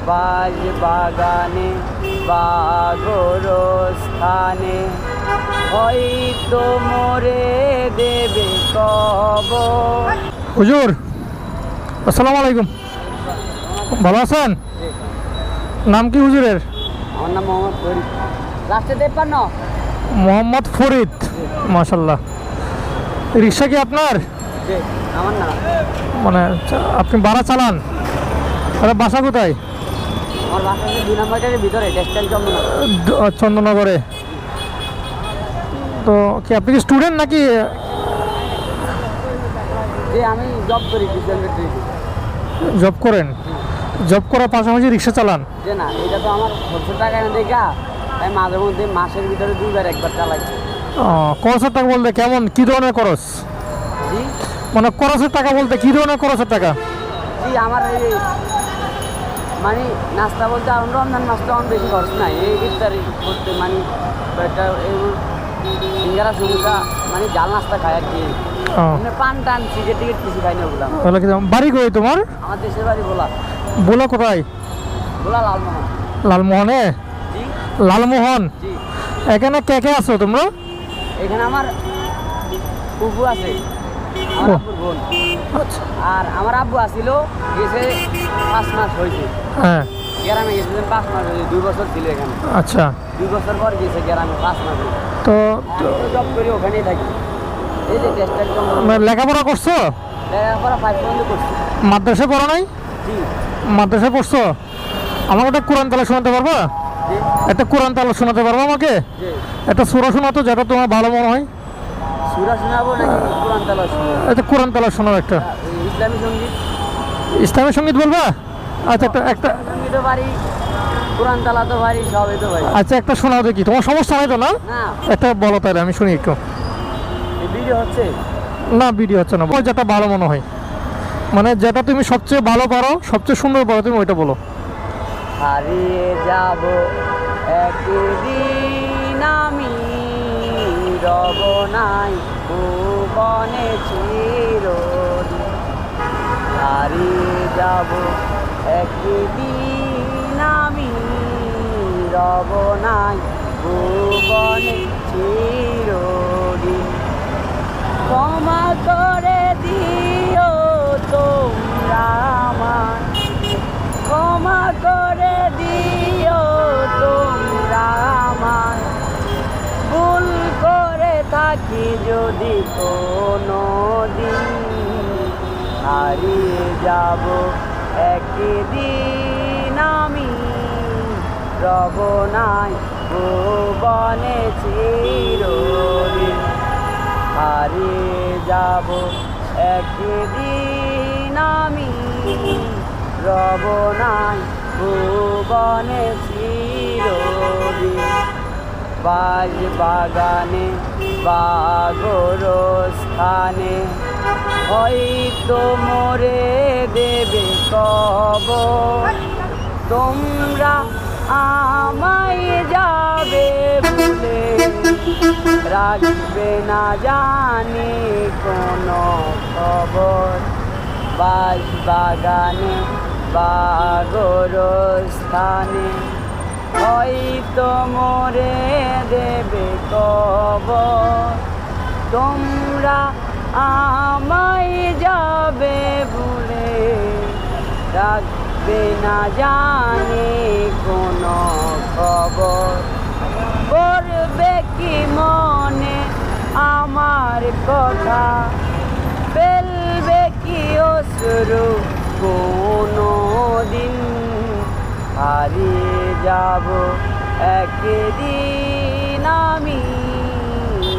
বাজ বাগানে বা গোরস্থানে হয়তো মোরে দেবে কবর। হুজুর আসসালামু আলাইকুম, ভালো আছেন? নাম কি হুজুরের? আমার নাম মোহাম্মদ ফরিদ। লাস্টে 53। মোহাম্মদ ফরিদ, মাশাল্লাহ। রিক্সা কি আপনার? আমার না, মানে আপনি ভাড়া চালান? তাহলে বাসা কোথায়? আমার বাসা হচ্ছে 2 নম্বরের ভিতরে, টেক্সটাইল চন্দননগরে। তো কি আপনি কি স্টুডেন্ট নাকি? যে আমি জব করি, জব করেন? জব করার পাশাপাশি রিক্সা চালান? যে না, এটা তো আমার খরচের টাকা এনে দেখা, তাই মাঝে মধ্যে মাসের ভিতরে 2বার 1বার চালাই। খরচের টাকা বলতে কেমন, কি ধরনের খরচ? জি মানে খরচের টাকা বলতে কি ধরনের খরচের টাকা? জি, আমার এই মানে নাস্তা বলতে এখন রমজান মাস তো আমার বেশি খরচ নাই, এই ইফতারি করতে মানে কয়েকটা এই সিঙ্গারা সমুচা মানে জাল নাস্তা খাই আর কি। মানে পান টান সিগারেট টিকিট কিছু খাই না ওগুলা। তাহলে কি বাড়ি কই তোমার? আমার দেশের বাড়ি ভোলা। বলো কোথায়? ভোলা লালমোহন। লালমোহনে? জি লালমোহন। জি। এখানে কে কে আছো তোমরা? এখানে আমার ফুফু আছে, আমার আব্বুর বোন। আচ্ছা। আর আমার আব্বু আসছিল, গেছে 5 মাস হয়েছে। হ্যাঁ। গ্রামে গেছে 5 মাস হয়েছে, 2 বছর ছিল এখানে। আচ্ছা। 2 বছর পর গেছে গ্রামে 5 মাস হয়েছে। তো জব করি, ওখানেই থাকি। এই যে টেক্সটাইল লেখাপড়া করছো? লেখাপড়া 5 পর্যন্ত করছি। মাদ্রাসায় পড়ো নাই? জি মাদ্রাসায় পড়ছো? আমাকে একটা কোরআন তালা শোনাতে পারবা? জি একটা কোরআন তালা শোনাতে পারবা আমাকে? জি। একটা সূরা শোনাতো, যেটা তোমার ভালো মনে হয়। সূরা শোনাবো নাকি কোরআন তেলাওয়াত শোনাবো? একটা কোরআন তালা শোনাও একটা। ইসলামী সঙ্গীত। ইসলামের সঙ্গীত বলবা? আচ্ছা, একটা সঙ্গীতও পারি, কোরআন তেলাওয়াতও পারি, সবই তো পারি। আচ্ছা, একটা শোনাও দেখি। তোমার সমস্যা হয় তো না? না, একটা বলো তাহলে আমি শুনি একটু। এই ভিডিও হচ্ছে। না, ভিডিও হচ্ছে না, যেটা ভালো মনে হয়, মানে যেটা তুমি সবচেয়ে ভালো পারো, সবচেয়ে সুন্দর পারো, তুমি ওইটা বলো। হারিয়ে যাব একদিন আমি, রব নাই ভুবনে চিরদিন। হারিয়ে যাব একদিন আমি, রব নাই ভুবনে চিরদিন। ক্ষমা করে দিও তোমরা আমার, ক্ষমা করে দিও তোমরা আমার, ভুল করে থাকি যদি কোনো দিন। হারিয়ে যাব একদিন আমি, রব নাই ভুবনে চিরদিন। হারিয়ে যাব একদিন আমি, রব নাই ভুবনে চিরদিন। বাজ বাগানে বা গোরস্থানে হয়তো মোরে দেবে কবর। তোমরা আমায় যাবে ভুলে, রাখবে না জানি কোনো খবর। বাজ বাগানে বা গোরস্থানে হয়তো মোরে দেবে কবর। তোমরা আমায় যাবে ভুলে, রাখবে না জানি কোনো খবর। করবে কি মনে আমার কথা, ফেলবে কি অশ্রু কোনো দিন। হারিয়ে যাব একদিন আমি,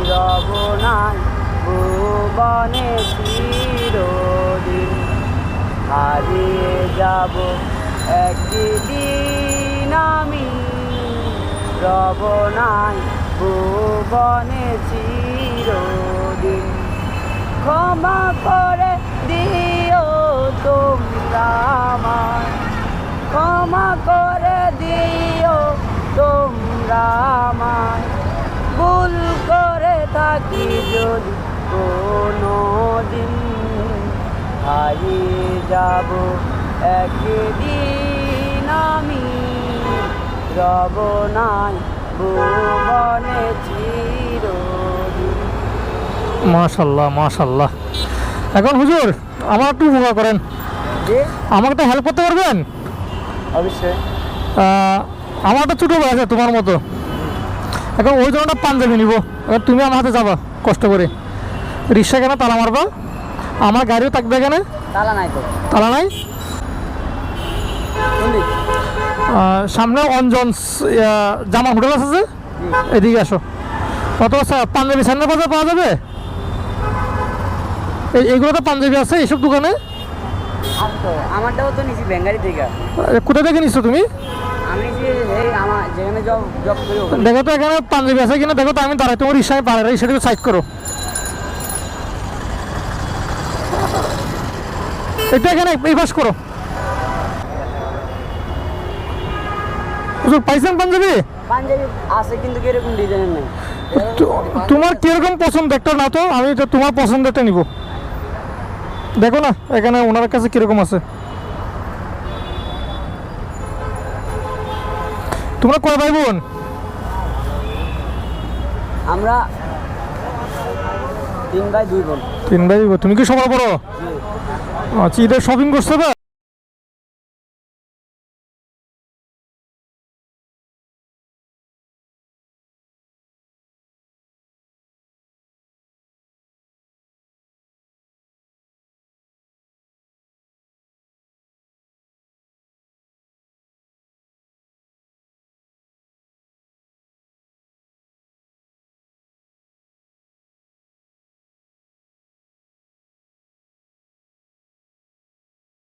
রব নাই ভুবনে চিরদিন। হারিয়ে যাব একদিন আমি, রব নাই ভুবনে চিরদিন। ক্ষমা করে দিও তোমরা আমার, ক্ষমা করে দিও তোমরা আমার, ভুল করে থাকি যদি কোনো দিন। হারিয়ে যাব একদিন আমি, রব নাই ভুবনে চিরদিন। মাশাল্লাহ মাশাল্লাহ। এখন হুজুর আমার একটু উপকার করেন, জি আমাকে একটা হেল্প করতে পারবেন? অবশ্যই। আমার একটা ছোটো ভাই আছে তোমার মতো, এখন ওই জন্য একটা পাঞ্জাবি নিব। এবার তুমি আমার হাতে যাবা কষ্ট করে, রিক্সা কেন তালা মারবা, আমার গাড়িও থাকবে এখানে। তালা নাই তো। তালা নাই? কোন দিক? সামনে অঞ্জন জামা হোটেল আছে যে, জি এদিকে আসো। কত পাঞ্জাবি স্যান্ডেল বাজার পাওয়া যাবে? এইগুলো তো পাঞ্জাবি আছে এইসব দোকানে। আছে তো, আমারটাও তো নিছি বেঙ্গারি থেকে। কোথা থেকে নিচ্ছ তুমি? আমি যে এই আমার যেখানে জব জব করি ওখানে। দেখো তো এখানে পাঞ্জাবি আছে কিনা দেখো তো, আমি দাঁড়াই তোমার রিক্সায় পাড়াই, সেটাকে সাইড করো। এটা এখানে এই পাশ করো। হুজুর পাইছেন পাঞ্জাবি? পাঞ্জাবি আছে কিন্তু কিরকম ডিজাইনের নেই। তোমার কিরকম পছন্দ একটা না তো, আমি তো তোমার পছন্দটা নিব। দেখো না এখানে ওনার কাছে কিরকম আছে। তোমরা কয় ভাই বোন? আমরা 3 ভাই 2 বোন। 3 ভাই বোন। তুমি কি সবার বড়? আচ্ছা, ঈদের শপিং করছো বা?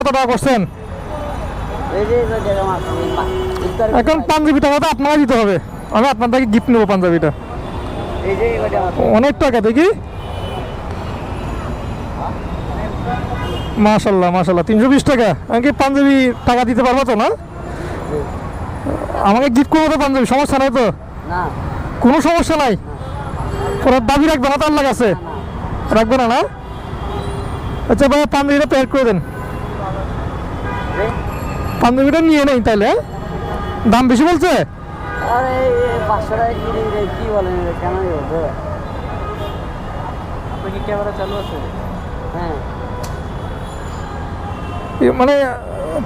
কত টাকা করছেন? এই যে জায়গা মাছ এখন পাঞ্জাবিটা তো আপনারা দিতে হবে, আমি আপনার থেকে গিফট নেবো পাঞ্জাবিটা। এই যে এটা অনেক টাকা দেখি। মাশাল্লাহ মাশাল্লাহ, 320 টাকা। আমি কি পাঞ্জাবি টাকা দিতে পারবো তো না? আমাকে গিফট করবো তো পাঞ্জাবি, সমস্যা নাই তো? না কোনো সমস্যা নাই। পরে দাবি রাখবে না তো আল্লাহ কাছে? রাখবে না না? আচ্ছা ভাই পাঞ্জাবিটা প্যাক করে দেন। পাঞ্জাবিটা নিয়ে নেই তাহলে। দাম বেশি বলছে? আরে 500 টাকা কি বলেন কেন হবে? আপনার কি ক্যামেরা চালু আছে? হ্যাঁ মানে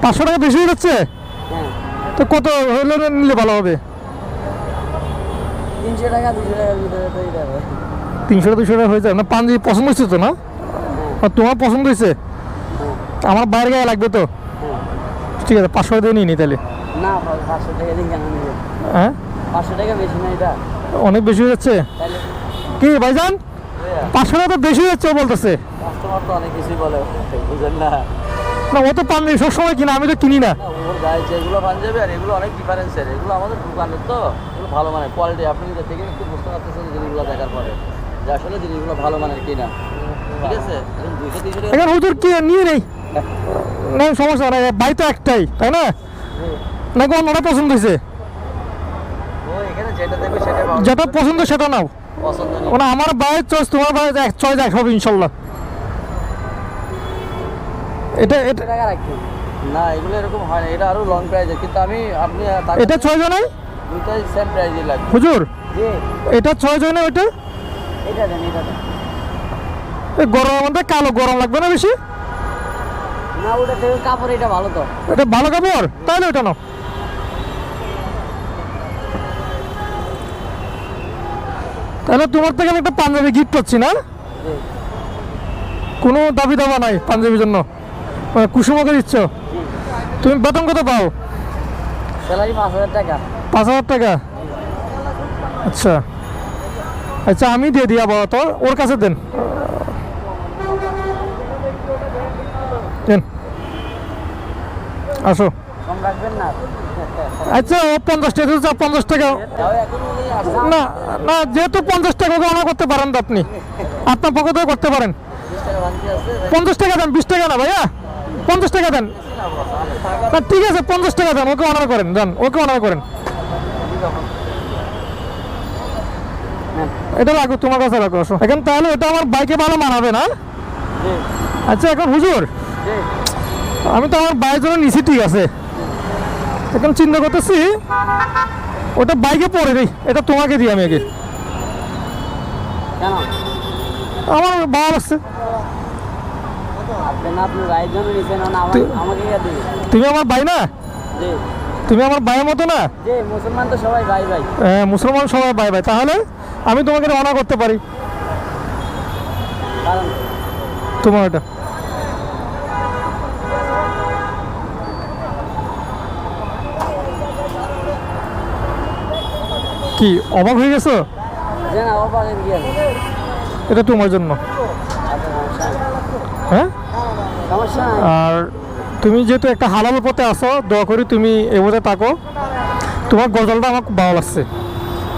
500 টাকা বেশি হয়ে যাচ্ছে হ্যাঁ। তো, কত হলে নিলে ভালো হবে? 300 টাকা 200 টাকার ভিতরে তো এটা হবে। 300 200 টাকা হয়ে যায় না? পাঞ্জাবি পছন্দ হয়েছে তো না? আর তোমার পছন্দ হয়েছে? আমার বাইরে গায়ে লাগবে তো। হ্যাঁ ঠিক আছে 500 দিয়ে নিয়ে নি তাহলে। না 500 টাকা দিন কেন নেবে? হ্যাঁ 500 টাকা বেশি না এটা? অনেক বেশি হয়ে যাচ্ছে। তাহলে কি ভাইজান 500 টাকা তো বেশি হয়ে যাচ্ছে ও বলতেছে। কাস্টমার তো অনেক কিছুই বলে, বুঝেন না? না ও তো পাঞ্জাবি সবসময় কিনা, আমি তো কিনি না। ওর গায়ে যেগুলো পাঞ্জাবি আর এগুলো অনেক ডিফারেন্সের। এগুলো আমাদের দোকানের তো, এগুলো ভালো মানের কোয়ালিটি। আপনি দেখে একটু বুঝতে পারতেছেন জিনিসগুলো দেখার পরে যে আসলে জিনিসগুলো ভালো মানের কিনা। ঠিক আছে, এখন 200 300 টাকা। এখন হুজুর কি নিয়ে নেই না, সমস্যা নাই, বাই তো একটাই তাই না? নাকি অন্যটা পছন্দ হয়েছে? ও এখানে যেটা দেবে সেটা পাওয়া যেটা পছন্দ সেটা নাও। পছন্দ নেই। মানে আমার বাইরের চয়েস তোমার বাইরে এক চয়েস এক হবে ইনশাল্লাহ। এটা এটা টাকা রাখি না, এগুলো এরকম হয় না। এটা আরো লং প্রাইজের, কিন্তু আমি আপনি এটা 6 জনাই দুইটাই সেম প্রাইজে লাগবে। হুজুর, জি এটা 6 জনে ওইটা। এটা দেন এটা দেন। এই গরমের মধ্যে কালো গরম লাগবে না বেশি? না ওটা থেকে কাপড় এটা ভালো তো। এটা ভালো কাপড়, তাহলে ওটা নাও। তাহলে তোমার থেকে আমি একটা পাঞ্জাবি গিফট করছি না? জি কোনো দাবি দাবা নাই পাঞ্জাবির জন্য, মানে কুসুমকে দিচ্ছ। জি তুমি বেতন কত পাও? স্যালারি 5000 টাকা। 5000 টাকা? আচ্ছা আচ্ছা, আমি দিয়ে দিই আবার তো, ওর কাছে দেন। দেন আসো। কম রাখবেন না? আচ্ছা ও 50 টাকা দিচ্ছে, 50 টাকা তাও এখন উনি আসছে না না, যেহেতু 50 টাকা অনার করতে পারেন তো আপনি, আপনার পক্ষ থেকে করতে পারেন। 20 টাকা বাকি আছে। 50 টাকা দেন, 20 টাকা না ভাইয়া, 50 টাকা দেন। না ঠিক আছে 50 টাকা দেন, ওকে অনার করেন, দেন ওকে অনার করেন। এটা রাখো, তোমার কাছে রাখো। আসো এখন তাহলে, এটা আমার বাইকে ভালো মানাবে না? জি আচ্ছা এখন হুজুর, জি আমি তো আমার বাইকের জন্য নিছি, ঠিক আছে, এখন চিন্তা করতেছি ওটা বাইকে পরে দিই, এটা তোমাকে দিই আমি আগে। কেন আমার ভালো লাগছে। আপনি না আপনি ভাইয়ের জন্য নিছেন না আমাকে ইয়া দিবে। তুমি আমার ভাই না, জি তুমি আমার ভাইয়ের মতো না। জি, মুসলমান তো সবাই ভাই ভাই। হ্যাঁ, মুসলমান সবাই ভাই ভাই, তাহলে আমি তোমাকে মানা করতে পারি। কারণ তোমার এটা কি অবাক হয়ে গেছো? যে না ও পাকে গিয়ে এটা তোমার জন্য। হ্যাঁ, সমস্যা নাই। আর তুমি যেহেতু একটা হালাল পথে আসো, দোয়া করি তুমি এ পথে থাকো। তোমার গজলটা আমার খুব ভালো লাগছে,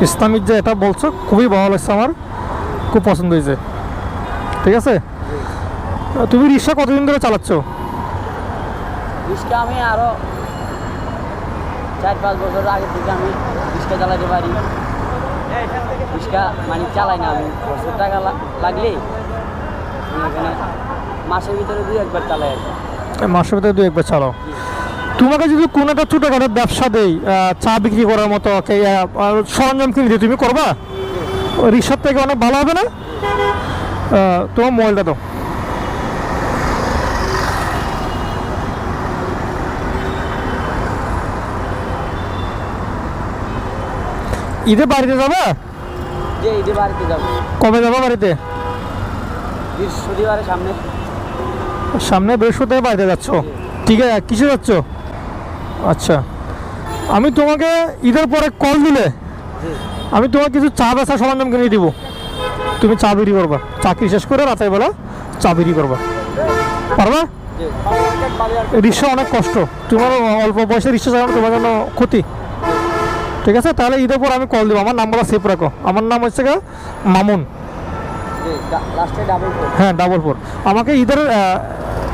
ইসলামিক যে এটা বলছো খুবই ভালো লাগছে, আমার খুব পছন্দ হয়েছে। ঠিক আছে, তুমি রিক্সা কতদিন ধরে চালাচ্ছ? রিক্সা আমি আরো 4-5 বছর আগে থেকে আমি রিক্সা চালাতে পারি। রিক্সা মানে চালাই না আমি, 100 টাকা লাগলে আমি এখানে মাসের ভিতরে 2-1 বার চালাই আর কি। মাসের ভিতরে 2-1 বার চালাও। তোমাকে যদি কোনো একটা ছোটোখাটো ব্যবসা দেই, চা বিক্রি করার মতো সরঞ্জাম কিনে দিই, তুমি করবা? রিক্সার থেকে অনেক ভালো হবে না? তোমার মোবাইলটা দাও। ঈদে বাড়িতে যাবা? যে ঈদে বাড়িতে যাবো। কবে যাবা বাড়িতে? বৃহস্পতিবারের সামনে। সামনে বৃহস্পতিবার বাড়িতে যাচ্ছ? ঠিক আছে, কিসে যাচ্ছ? আচ্ছা, আমি তোমাকে ঈদের পরে কল দিলে আমি তোমাকে কিছু চা বেচা সরঞ্জাম কিনে দিব, তুমি চা বিক্রি করবা। চাকরি শেষ করে রাতের বেলা চা বিক্রি করবা, পারবা? রিক্সা অনেক কষ্ট, তোমার অল্প বয়সে রিক্সা চালানো তোমার জন্য ক্ষতি। ঠিক আছে, তাহলে ঈদের পর আমি কল দেবো, আমার নাম্বারটা সেভ রাখো। আমার নাম হচ্ছে মামুন। লাস্টে ডাবল 4। হ্যাঁ, 4 আমাকে ঈদের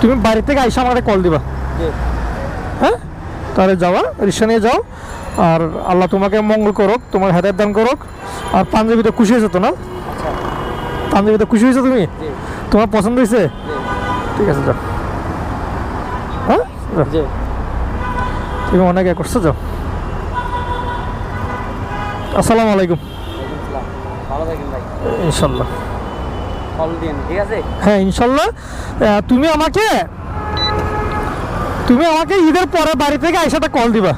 তুমি বাড়ি থেকে আইসা আমাকে কল দিবা। হ্যাঁ, তাহলে যাওয়া, রিক্সা নিয়ে যাও। আর আল্লাহ তোমাকে মঙ্গল করুক, তোমার হেদায়েত দান করুক। আর পাঞ্জাবিতে খুশি হয়েছো তো না? পাঞ্জাবিতে খুশি হয়েছো তুমি? তোমার পছন্দ হয়েছে? ঠিক আছে, যাও। হ্যাঁ, যাও। তুমি অনেক করছো, যাও। আসসালামু আলাইকুম। ভালো থাকেন ভাই, ইনশাল্লাহ। কল দিন, ঠিক আছে? হ্যাঁ, ইনশাল্লাহ। তুমি আমাকে ঈদের পরে বাড়ি থেকে আইসাটা কল দিবা।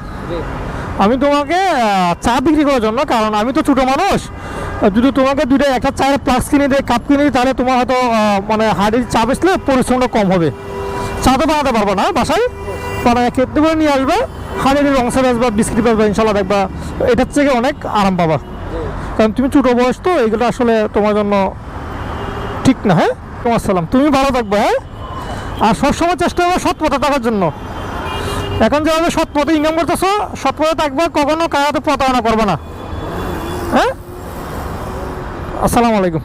আমি তোমাকে চা বিক্রি করার জন্য, কারণ আমি তো ছোটো মানুষ, যদি তোমাকে একটা চায়ের প্লাস কিনে দিই, কাপ কিনে দিই, তাহলে তোমার হয়তো মানে হাড়ির চা বেচলে পরিশ্রমটা কম হবে। চা তো বানাতে পারবো না বাসায়, মানে খেতে করে নিয়ে আসবে, হাড়ির রংসা বেচবা, বিস্কিট বেচবা, ইনশাল্লাহ দেখবা এটার থেকে অনেক আরাম পাবা। কারণ তুমি ছোটো বয়স তো, এইগুলো আসলে তোমার জন্য ঠিক না। হ্যাঁ, তোমার সালাম, তুমি ভালো থাকবে। হ্যাঁ, আর সবসময় চেষ্টা করবে সৎ পথে থাকার জন্য। এখন যেভাবে সৎ পথে ইনকাম করতেছো, সৎ পথে থাকবে, কখনো কারোর প্রতারণা করবে না। হ্যাঁ, আসসালামু আলাইকুম।